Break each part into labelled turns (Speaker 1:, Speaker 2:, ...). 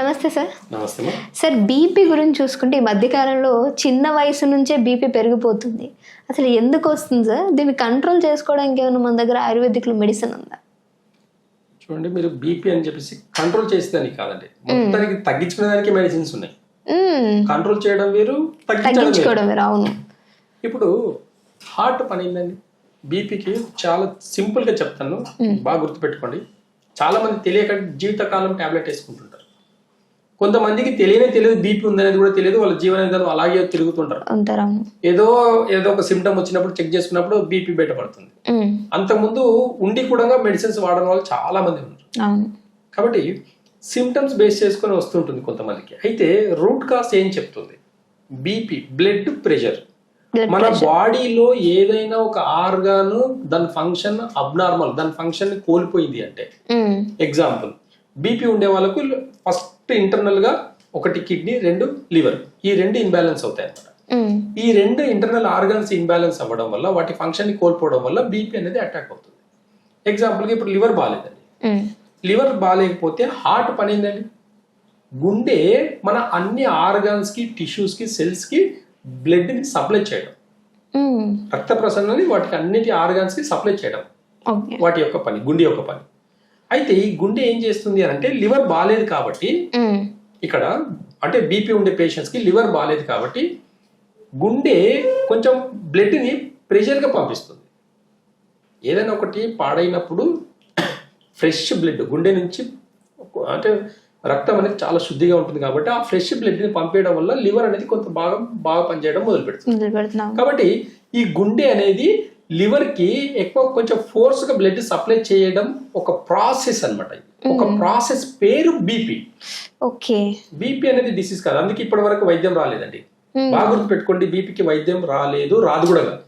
Speaker 1: నమస్తే సార్.
Speaker 2: నమస్తే.
Speaker 1: Sir, BP గురించి చూసుకుంటే ఈ మధ్యకాలంలో చిన్న వయసు నుంచే బీపీ పెరిగిపోతుంది. అసలు ఎందుకు వస్తుంది సార్? దీన్ని కంట్రోల్ చేసుకోవడానికి ఏమైనా మన దగ్గర ఆయుర్వేదిక్లో మెడిసిన్ ఉందా?
Speaker 2: చూడండి, మీరు బీపీ అని చెప్పేసి కంట్రోల్ చేసేదానికి కాదండి, మొత్తానికి తగ్గించుకునేదానికి మెడిసిన్స్ ఉన్నాయి. కంట్రోల్ చేయడం వేరు,
Speaker 1: తగ్గించుకోవడం వేరు. అవును.
Speaker 2: ఇప్పుడు హార్ట్ పని ఏంటండి? బీపీకి చాలా సింపుల్ గా చెప్తాను, బాగా గుర్తుపెట్టుకోండి. చాలా మంది తెలియక జీవితకాలం టాబ్లెట్ వేసుకుంటుంటారు. కొంతమందికి తెలియదు బీపీ ఉందనేది కూడా తెలియదు, వాళ్ళ జీవన విధానం అలాగే తిరుగుతుంటారు. ఏదో ఒక సిమ్టమ్ వచ్చినప్పుడు చెక్ చేసుకున్నప్పుడు బీపీ బయటపడుతుంది. అంతకుముందు ఉండి కూడా మెడిసిన్స్ వాడడం వాళ్ళు చాలా మంది ఉన్నారు. కాబట్టి సిమ్టమ్స్ బేస్ చేసుకొని వస్తుంటుంది కొంతమందికి. అయితే రూట్ కాజ్ ఏం చెప్తుంది? BP, blood pressure. మన బాడీలో ఏదైనా ఒక ఆర్గాన్ దాని ఫంక్షన్ అబ్నార్మల్, దాని ఫంక్షన్ కోల్పోయింది అంటే, ఎగ్జాంపుల్ బీపీ ఉండే వాళ్ళకు ఫస్ట్ ఇంటర్నల్ గా ఒకటి కిడ్నీ, 2 లివర్, ఈ 2 ఇన్బ్యాలెన్స్ అవుతాయి అన్నమాట. ఈ 2 ఇంటర్నల్ ఆర్గాన్స్ ఇన్బ్యాలెన్స్ అవ్వడం వల్ల, వాటి ఫంక్షన్ ని కోల్పోవడం వల్ల బీపీ అనేది అటాక్ అవుతుంది. ఎగ్జాంపుల్ గా ఇప్పుడు లివర్ బాగాలేదండి, లివర్ బాగాలేకపోతే హార్ట్ పని ఏందండి? గుండె మన అన్ని ఆర్గాన్స్ కి, టిష్యూస్ కి, సెల్స్ కి బ్లడ్ ని సప్లై చేయడం, రక్త ప్రసరణని వాటికి అన్నిటి ఆర్గాన్స్ కి సప్లై చేయడం వాటి యొక్క పని, గుండె యొక్క పని. అయితే ఈ గుండె ఏం చేస్తుంది అని అంటే, లివర్ బాగాలేదు కాబట్టి, ఇక్కడ అంటే బీపీ ఉండే పేషెంట్స్ కి లివర్ బాగాలేదు కాబట్టి గుండె కొంచెం బ్లడ్ ని ప్రెషర్ గా పంపిస్తుంది. ఏదైనా ఒకటి పాడైనప్పుడు ఫ్రెష్ బ్లడ్ గుండె నుంచి, అంటే రక్తం అనేది చాలా శుద్ధిగా ఉంటుంది కాబట్టి ఆ ఫ్రెష్ బ్లడ్ ని పంపేయడం వల్ల లివర్ అనేది కొంత బాగా పనిచేయడం మొదలు పెడుతుంది. కాబట్టి ఈ గుండె అనేది లివర్ కి ఎక్కువ కొంచెం ఫోర్స్ గా బ్లడ్ సప్లై చేయడం ఒక ప్రాసెస్ అన్నమాట. ఒక ప్రాసెస్ పేరు బీపీ. బీపీ అనేది డిసీజ్ కాదు, అందుకే ఇప్పటి వరకు వైద్యం రాలేదండి. బాగా గుర్తు పెట్టుకోండి, బీపీకి వైద్యం రాదు కూడా కాదు.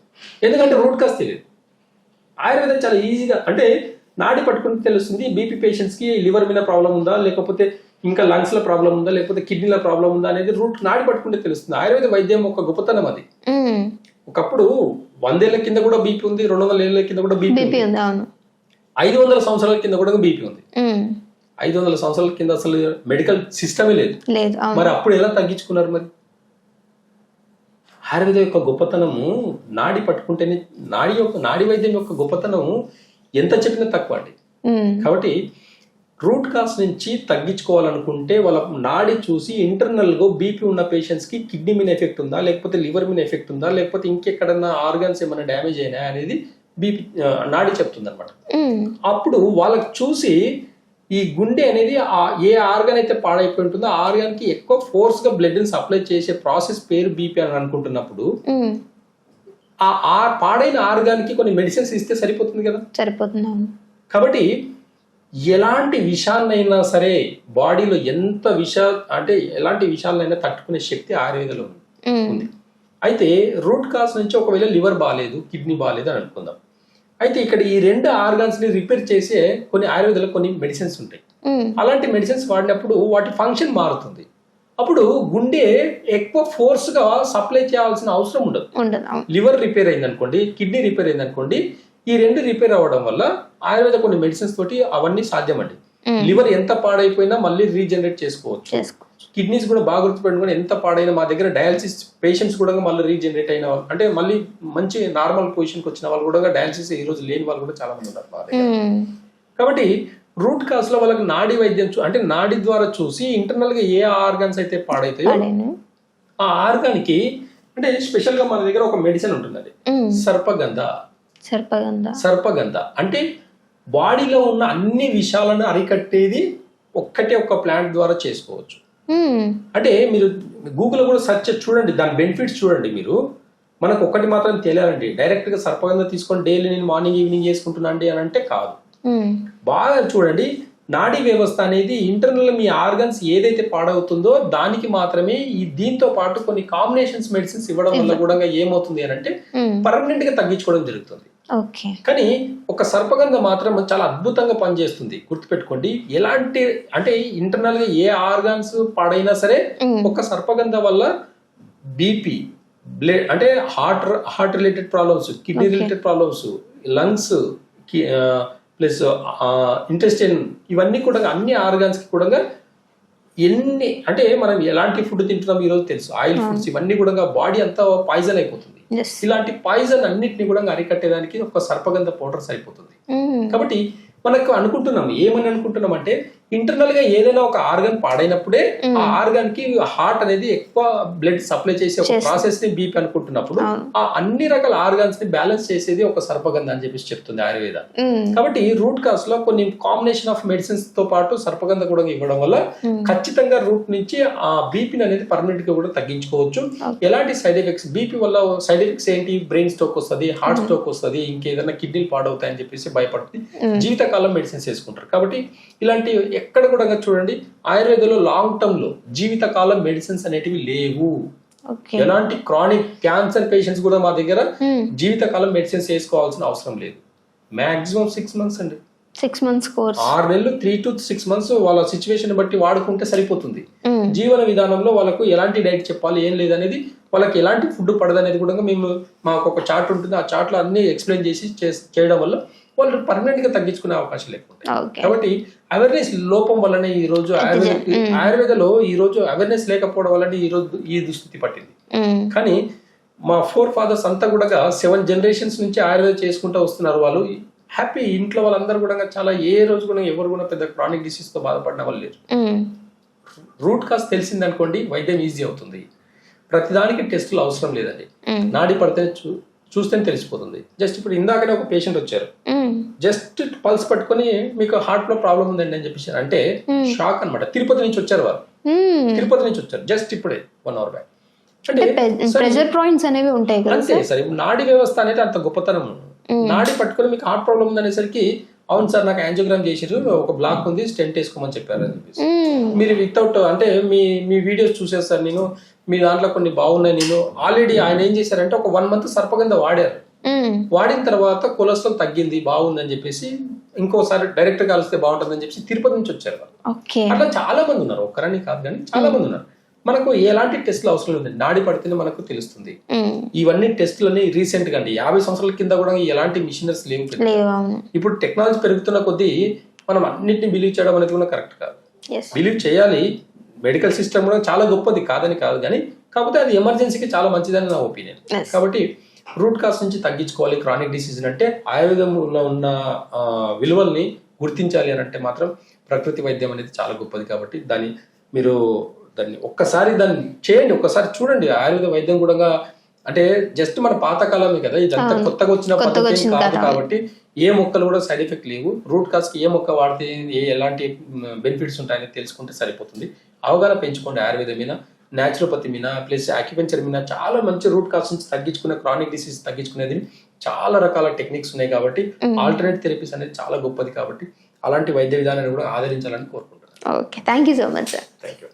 Speaker 2: ఎందుకంటే రూట్ కాజ్ తెలియదు. ఆయుర్వేదం చాలా ఈజీగా, అంటే నాడి పట్టుకుంటే తెలుస్తుంది బీపీ పేషెంట్స్ కి లివర్ మీద ప్రాబ్లం ఉందా, లేకపోతే ఇంకా లంగ్స్ లో ప్రాబ్లం ఉందా, లేకపోతే కిడ్నీలో ప్రాబ్లం ఉందా అనేది నాడి పట్టుకుంటే తెలుస్తుంది. ఆయుర్వేద వైద్యం ఒక గొప్పతనం అది. ఒకప్పుడు 100 ఏళ్ల కింద కూడా బీపీ ఉంది, 200 ఏళ్ల కింద కూడా బీపీ ఉంది, 500 సంవత్సరాల కింద కూడా బీపీ ఉంది. 500 సంవత్సరాల కింద అసలు మెడికల్ సిస్టమే లేదు. మరి అప్పుడు ఎలా తగ్గించుకున్నారు? మరి ఆయుర్వేదం యొక్క గొప్పతనము నాడి పట్టుకుంటేనే, నాడి వైద్యం యొక్క గొప్పతనము ఎంత చెప్పినా తక్కువ అండి. కాబట్టి రూట్ కాజ్ నుంచి తగ్గించుకోవాలనుకుంటే వాళ్ళ నాడి చూసి ఇంటర్నల్ గా బీపీ ఉన్న పేషెంట్స్ కి కిడ్నీ మీద ఎఫెక్ట్ ఉందా, లేకపోతే లివర్ మీద ఎఫెక్ట్ ఉందా, లేకపోతే ఇంకెక్కడన్నా ఆర్గాన్స్ ఏమైనా డ్యామేజ్ అయినా అనేది బీపీ నాడి చెప్తుంది అనమాట. అప్పుడు వాళ్ళకి చూసి ఈ గుండె అనేది ఏ ఆర్గాన్ అయితే పాడైపోయి ఉంటుందో ఆ ఆర్గాన్ కి ఎక్కువ ఫోర్స్ గా బ్లడ్ ని సప్లై చేసే ప్రాసెస్ పేరు బీపీ అని అనుకుంటున్నప్పుడు, ఆ పాడైన ఆర్గాన్ కి కొన్ని మెడిసిన్స్ ఇస్తే సరిపోతుంది కదా. సరిపోతుంది. కాబట్టి ఎలాంటి విషాన్నైనా సరే, బాడీలో ఎలాంటి విషాలనైనా తట్టుకునే శక్తి ఆయుర్వేదంలో ఉంది. అయితే రూట్ కాజ్ నుంచి ఒకవేళ లివర్ బాగాలేదు, కిడ్నీ బాగాలేదు అని అనుకుందాం. అయితే ఇక్కడ ఈ 2 ఆర్గాన్స్ ని రిపేర్ చేసే కొన్ని ఆయుర్వేదంలో కొన్ని మెడిసిన్స్ ఉంటాయి. అలాంటి మెడిసిన్స్ వాడినప్పుడు వాటి ఫంక్షన్ మారుతుంది. అప్పుడు గుండె ఎక్కువ ఫోర్స్ గా సప్లై చేయాల్సిన అవసరం ఉండదు. లివర్ రిపేర్ అయింది అనుకోండి, కిడ్నీ రిపేర్ అయింది అనుకోండి, ఈ 2 రిపేర్ అవ్వడం వల్ల ఆయుర్వేద కొన్ని మెడిసిన్స్ తోటి అవన్నీ సాధ్యమండి. లివర్ ఎంత పాడైపోయినా మళ్ళీ రీజనరేట్ చేసుకోవచ్చు. కిడ్నీస్ కూడా బాగా గుర్తుపెట్టుకుని, ఎంత పాడైనా మా దగ్గర డయాలసిస్ పేషెంట్స్ కూడా మళ్ళీ రీజనరేట్ అయిన వాళ్ళు, అంటే మళ్ళీ మంచి నార్మల్ పొజిషన్కి వచ్చిన వాళ్ళు కూడా, డయాలసిస్ ఈ రోజు లేని వాళ్ళు కూడా చాలా మంది ఉన్నారు మా దగ్గర. కాబట్టి రూట్ కాజ్ లో వాళ్ళకి నాడి వైద్యం, అంటే నాడి ద్వారా చూసి ఇంటర్నల్ గా ఏ ఆర్గాన్స్ అయితే పాడైతాయో ఆ ఆర్గాన్ కి, అంటే స్పెషల్ గా మన దగ్గర ఒక మెడిసిన్ ఉంటుందండి, సర్పగంధ. అంటే బాడీలో ఉన్న అన్ని విషాలను అరికట్టేది ఒక్క ప్లాంట్ ద్వారా చేసుకోవచ్చు. అంటే మీరు గూగుల్ కూడా సెర్చ్ చూడండి, దాని బెనిఫిట్స్ చూడండి. మీరు మనకు ఒక్కటి మాత్రం తెలియాలండి, డైరెక్ట్ గా సర్పగంధ తీసుకొని డైలీ నేను మార్నింగ్ ఈవినింగ్ చేసుకుంటున్నా అండి అని అంటే కాదు. బాగా చూడండి, నాడీ వ్యవస్థ అనేది ఇంటర్నల్ మీ ఆర్గన్స్ ఏదైతే పాడవుతుందో దానికి మాత్రమే దీంతో పాటు కొన్ని కాంబినేషన్స్ మెడిసిన్స్ ఇవ్వడం వల్ల కూడా ఏమవుతుంది అని అంటే పర్మనెంట్ గా తగ్గించుకోవడం జరుగుతుంది. కానీ ఒక సర్పగంధ మాత్రం చాలా అద్భుతంగా పనిచేస్తుంది. గుర్తుపెట్టుకోండి, ఎలాంటి, అంటే ఇంటర్నల్ గా ఏ ఆర్గాన్స్ పాడైనా సరే ఒక సర్పగంధ వల్ల బీపీ, బ్లడ్, అంటే heart related problems, kidney related problems, lungs plus intestine, ఇవన్నీ కూడా అన్ని ఆర్గాన్స్ కి కూడా ఎన్ని అంటే మనం ఎలాంటి ఫుడ్ తింటున్నాం ఈ రోజు తెలుసు, ఆయిల్ ఫుడ్స్ ఇవన్నీ కూడా బాడీ అంతా పాయిజన్ అయిపోతుంది.
Speaker 1: Yes.
Speaker 2: ఇలాంటి పాయిజన్ అన్నిటిని కూడా అరికట్టేదానికి ఒక సర్పగంధ పౌడర్ సరిపోతుంది. కాబట్టి మనకు ఏమని అనుకుంటున్నాం అంటే ఇంటర్నల్ గా ఏదైనా ఒక ఆర్గన్ పాడైనప్పుడే ఆ ఆర్గన్ కి హార్ట్ అనేది ఎక్కువ బ్లడ్ సప్లై చేసే ఒక ప్రాసెస్ ని బీపీ అనుకుంటున్నప్పుడు ఆ అన్ని రకాల ఆర్గన్స్ ని బ్యాలెన్స్ చేసేది ఒక సర్పగంధ అని చెప్పేసి చెప్తుంది ఆయుర్వేద. కాబట్టి రూట్ కాస్ లో కొన్ని కాంబినేషన్ ఆఫ్ మెడిసిన్స్ తో పాటు సర్పగంధ కూడా ఇవ్వడం వల్ల ఖచ్చితంగా రూట్ నుంచి ఆ బీపీని అనేది పర్మనెంట్ గా కూడా తగ్గించుకోవచ్చు. ఎలాంటి సైడ్ ఎఫెక్ట్స్, బీపీ వల్ల సైడ్ ఎఫెక్ట్స్ ఏంటి, బ్రెయిన్ స్ట్రోక్ వస్తుంది, హార్ట్ స్ట్రోక్ వస్తుంది, ఇంకేదైనా కిడ్నీలు పాడవుతాయని చెప్పేసి భయపడుతుంది, జీవితకాలం మెడిసిన్స్ వేసుకుంటారు. కాబట్టి ఇలాంటి ఎక్కడ కూడా చూడండి ఆయుర్వేదంలో లాంగ్ టర్మ్ లో జీవితకాలం మెడిసిన్స్ అనేటివి లేవు. ఎలాంటి క్రానిక్ క్యాన్సర్ పేషెంట్స్ కూడా మా దగ్గర జీవితకాలం మెడిసిన్స్ వేసుకోవాల్సిన అవసరం లేదు. మాక్సిమం 6 months అండి,
Speaker 1: 6 months కోర్స్,
Speaker 2: 6 నెలలు, 3 to 6 months వాళ్ళ సిచ్యువేషన్ బట్టి వాడుకుంటే సరిపోతుంది. జీవన విధానంలో వాళ్ళకు ఎలాంటి డైట్ చెప్పాలి, ఏం లేదనేది, వాళ్ళకి ఎలాంటి ఫుడ్ పడదు అనేది కూడా మాకు ఒక చార్ట్ ఉంటుంది. ఆ చార్ట్ లో అన్ని ఎక్స్ప్లెయిన్ చేయడం వల్ల వాళ్ళు పర్మనెంట్ గా తగ్గించుకునే అవకాశం లేకుండా. కాబట్టి అవేర్నెస్ లోపం వల్లనే ఈ రోజు ఆయుర్వేదలో ఈ రోజు అవేర్నెస్ లేకపోవడం వల్లనే ఈ రోజు ఈ దుస్థితి పట్టింది. కానీ మా 4 fathers అంతా కూడా 7 generations నుంచి ఆయుర్వేదం చేసుకుంటూ వస్తున్నారు. వాళ్ళు హ్యాపీ, ఇంట్లో వాళ్ళందరూ కూడా చాలా, ఏ రోజు కూడా ఎవరు కూడా పెద్ద క్రానిక్ డిసీజ్ తో బాధపడిన వాళ్ళు లేరు. రూట్ కాస్ తెలిసింది అనుకోండి, వైద్యం ఈజీ అవుతుంది. ప్రతిదానికి టెస్టులు అవసరం లేదండి, నాడి పడితే చూస్తేనే తెలిసిపోతుంది. జస్ట్ ఇప్పుడు ఇందాకనే ఒక పేషెంట్ వచ్చారు, జస్ట్ పల్స్ పట్టుకొని మీకు హార్ట్ లో ప్రాబ్లం ఉందండి అని చెప్పేసి అంటే షాక్ అన్నమాట. తిరుపతి నుంచి వచ్చారు వాళ్ళు, తిరుపతి నుంచి వచ్చారు జస్ట్ ఇప్పుడే 1 hour బ్యాక్. అంటే
Speaker 1: ప్రెషర్ పాయింట్స్ అనేవి ఉంటాయి కదా.
Speaker 2: అంతే సార్, ఇప్పుడు నాడి వ్యవస్థ అనేది అంత గొప్పతనం. నాడి పట్టుకొని మీకు హార్ట్ ప్రాబ్లం ఉందనేసరికి, అవును సార్ నాకు యాంజియోగ్రామ్ చేసిరు, ఒక బ్లాక్ ఉంది, స్టెంట్ వేసుకోమని చెప్పారు అని చెప్పేసి. మీరు వితౌట్ అంటే మీ వీడియోస్ చూసేస్తారు నేను, మీ దాంట్లో కొన్ని బాగున్నాయి. నేను ఆల్రెడీ ఆయన ఏం చేశారంటే ఒక 1 month సర్పగంధ వాడారు. వాడిన తర్వాత కొలెస్ట్రాల్ తగ్గింది, బాగుందని చెప్పేసి ఇంకోసారి డైరెక్ట్ గా కలిస్తే బాగుంటుందని చెప్పేసి తిరుపతి నుంచి వచ్చారు వాళ్ళు. అట్లా చాలా మంది ఉన్నారు, ఒక్కరని కాదు కానీ చాలా మంది ఉన్నారు. మనకు ఎలాంటి టెస్ట్లు అవసరం లేదు, నాడి పడితేనే మనకు తెలుస్తుంది. ఇవన్నీ టెస్టులని రీసెంట్ గా అండి, 50 సంవత్సరాల కింద కూడా ఎలాంటి మిషనరీస్ లేవు. ఇప్పుడు టెక్నాలజీ పెరుగుతున్న కొద్దీ మనం అన్నింటినీ బిలీవ్ చేయడం అనేది కూడా కరెక్ట్ కాదు. బిలీవ్ చేయాలి, మెడికల్ సిస్టమ్ కూడా చాలా గొప్పది కాదని కాదు, కానీ కాకపోతే అది ఎమర్జెన్సీకి చాలా మంచిదని నా ఒపీనియన్. కాబట్టి రూట్ కాస్ నుంచి తగ్గించుకోవాలి క్రానిక్ డిసీజ్ అంటే, ఆయుర్వేదంలో ఉన్న విలువల్ని గుర్తించాలి అని అంటే మాత్రం ప్రకృతి వైద్యం అనేది చాలా గొప్పది. కాబట్టి మీరు దాన్ని ఒక్కసారి చేయండి, ఒక్కసారి చూడండి. ఆయుర్వేద వైద్యం కూడా అంటే జస్ట్ మన పాతకాలమే కదా, ఇదంతా కొత్తగా వచ్చిన పద్ధతి కాదు. కాబట్టి ఏ మొక్కలు కూడా సైడ్ ఎఫెక్ట్ లేవు. రూట్ కాస్ కి ఏ మొక్క వాడితే ఎలాంటి బెనిఫిట్స్ ఉంటాయని తెలుసుకుంటే సరిపోతుంది. అవగాహన పెంచుకోండి ఆయుర్వేదం మీద, న్యాచురోపతి మీద, ప్లస్ ఆక్యుపెంచర్ మీద. చాలా మంచి రూట్ కాస్ నుంచి తగ్గించుకునే, క్రానిక్ డిసీజ్ తగ్గించుకునేది చాలా రకాల టెక్నిక్స్ ఉన్నాయి. కాబట్టి ఆల్టర్నేట్ థెరపీస్ అనేది చాలా గొప్పది. కాబట్టి అలాంటి వైద్య విధానాన్ని కూడా ఆదరించాలని కోరుకుంటున్నాను.
Speaker 1: Okay, thank you so much sir.
Speaker 2: Thank you.